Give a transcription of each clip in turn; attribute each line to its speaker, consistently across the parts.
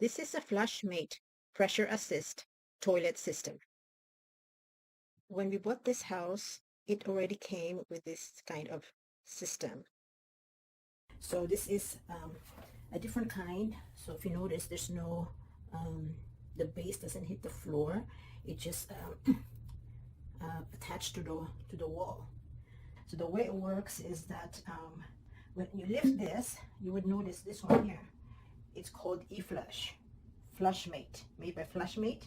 Speaker 1: This is a Flushmate pressure assist toilet system. When we bought this house, it already came with this kind of system. So this is a different kind. So if you notice, there's no, the base doesn't hit the floor. It just attached to the wall. So the way it works is that when you lift this, you would notice this one here. It's called eFlush, Flushmate, made by Flushmate,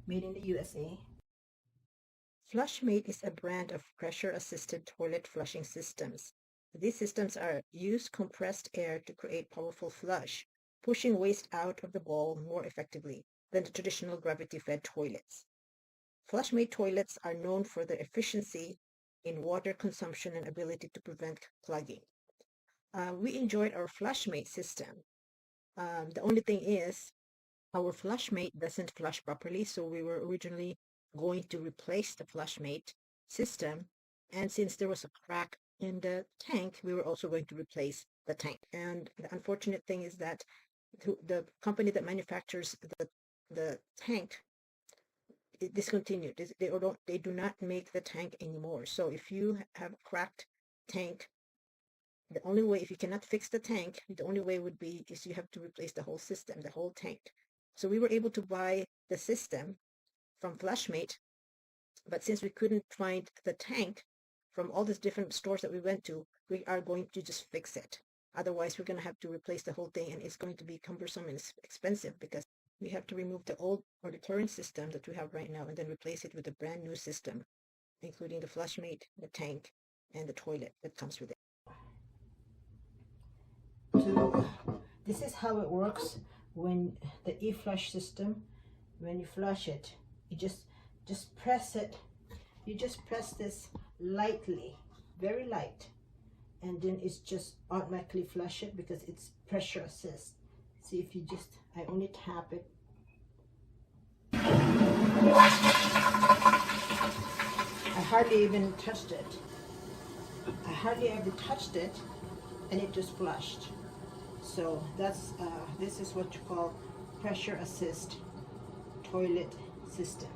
Speaker 1: made in the USA. Flushmate is a brand of pressure-assisted toilet flushing systems. These systems use compressed air to create powerful flush, pushing waste out of the bowl more effectively than the traditional gravity-fed toilets. Flushmate toilets are known for their efficiency in water consumption and ability to prevent clogging. We enjoyed our Flushmate system. The only thing is, our Flushmate doesn't flush properly, so we were originally going to replace the Flushmate system, and since there was a crack in the tank, we were also going to replace the tank. And the unfortunate thing is that the company that manufactures the tank discontinued. They do not make the tank anymore. So if you have a cracked tank, the only way, if you cannot fix the tank, the only way would be is you have to replace the whole system, the whole tank. So we were able to buy the system from Flushmate, but since we couldn't find the tank from all these different stores that we went to, we are going to just fix it. Otherwise, we're going to have to replace the whole thing, and it's going to be cumbersome and expensive because we have to remove the old or the current system that we have right now and then replace it with a brand new system, including the Flushmate, the tank, and the toilet that comes with it. So this is how it works when the eFlush system, when you flush it, you just press it. You just press this lightly, very light, and then it's just automatically flush it because it's pressure assist. See, if you just, I only tap it. I hardly even touched it. I hardly ever touched it, and it just flushed. So that's this is what you call pressure assist toilet system.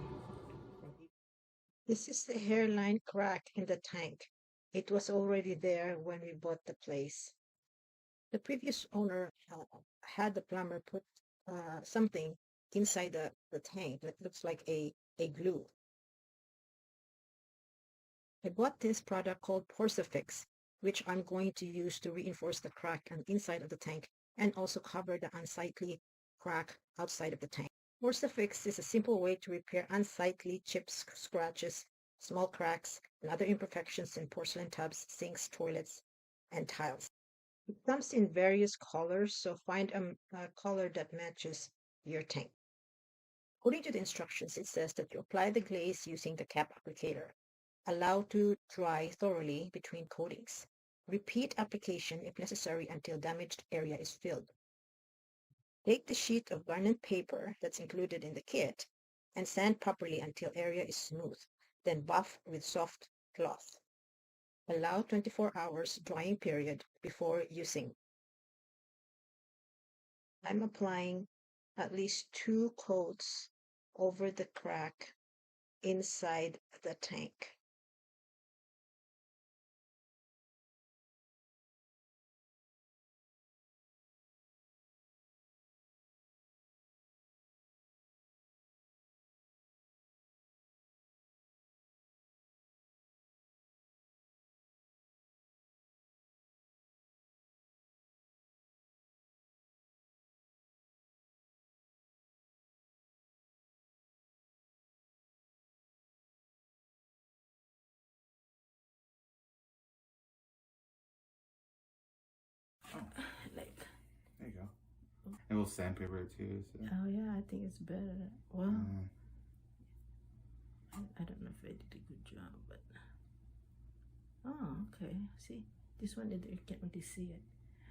Speaker 1: This is the hairline crack in the tank. It was already there when we bought the place. The previous owner had the plumber put something inside the tank that looks like a glue. I bought this product called Porc-A-Fix, which I'm going to use to reinforce the crack on the inside of the tank and also cover the unsightly crack outside of the tank. Porc-A-Fix is a simple way to repair unsightly chips, scratches, small cracks, and other imperfections in porcelain tubs, sinks, toilets, and tiles. It comes in various colors, so find a color that matches your tank. According to the instructions, it says that you apply the glaze using the cap applicator. Allow to dry thoroughly between coatings. Repeat application if necessary until damaged area is filled. Take the sheet of garment paper that's included in the kit and sand properly until area is smooth, then buff with soft cloth. Allow 24 hours drying period before using. I'm applying at least 2 coats over the crack inside the tank. Like,
Speaker 2: there you go. And we'll sandpaper it too. So.
Speaker 1: Oh yeah, I think it's better. Well, I don't know if I did a good job, but oh, okay. See, this one you can't really see it.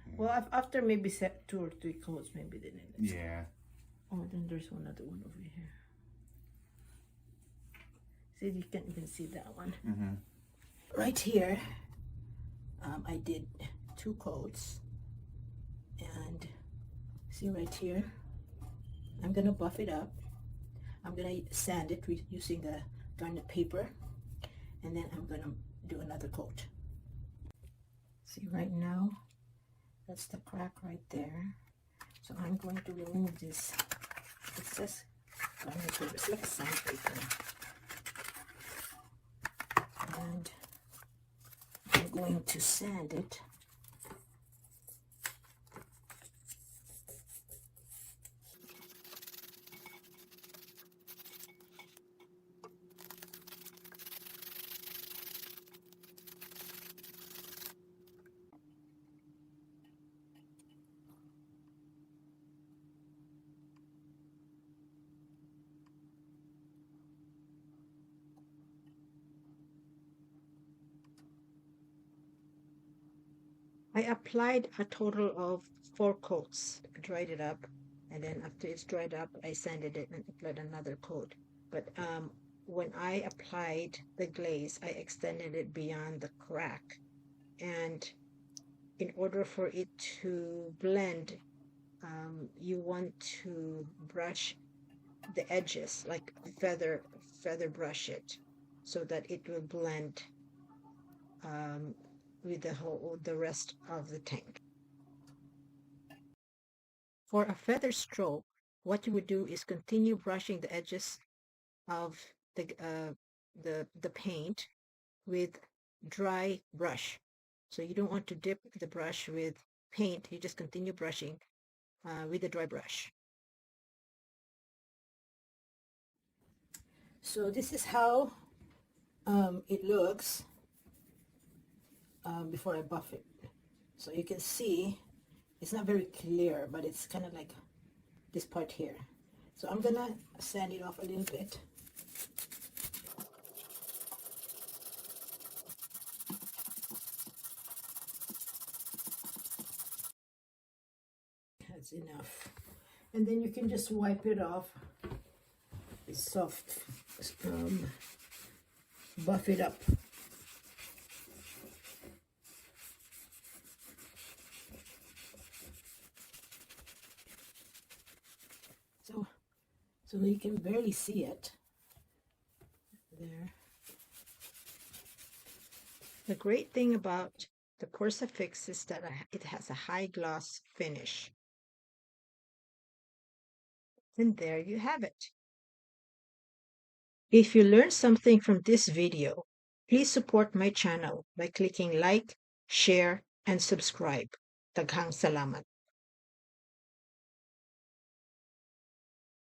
Speaker 1: Yeah. Well, after maybe 2 or 3 coats, maybe then it's
Speaker 2: yeah.
Speaker 1: Oh, then there's another one over here. See, you can't even see that one. Right here, I did 2 coats, and see right here, I'm going to buff it up. I'm going to sand it using the garnet paper, and then I'm going to do another coat. See, right now, that's the crack right there. So I'm going to remove this. It says garnet paper. It's like sandpaper. And I'm going to sand it. I applied a total of 4 coats, dried it up, and then after it's dried up, I sanded it and applied another coat. But when I applied the glaze, I extended it beyond the crack. And in order for it to blend, you want to brush the edges, like feather brush it, so that it will blend with the rest of the tank. For a feather stroke, what you would do is continue brushing the edges of the paint with dry brush. So you don't want to dip the brush with paint. You just continue brushing with the dry brush. So this is how it looks before I buff it. So you can see it's not very clear, but it's kind of like this part here. So I'm gonna sand it off a little bit. That's enough. And then you can just wipe it off with soft, buff it up. So you can barely see it there. The great thing about the Porc-A-Fix is that it has a high gloss finish. And there you have it. If you learned something from this video, please support my channel by clicking like, share, and subscribe. Daghang salamat.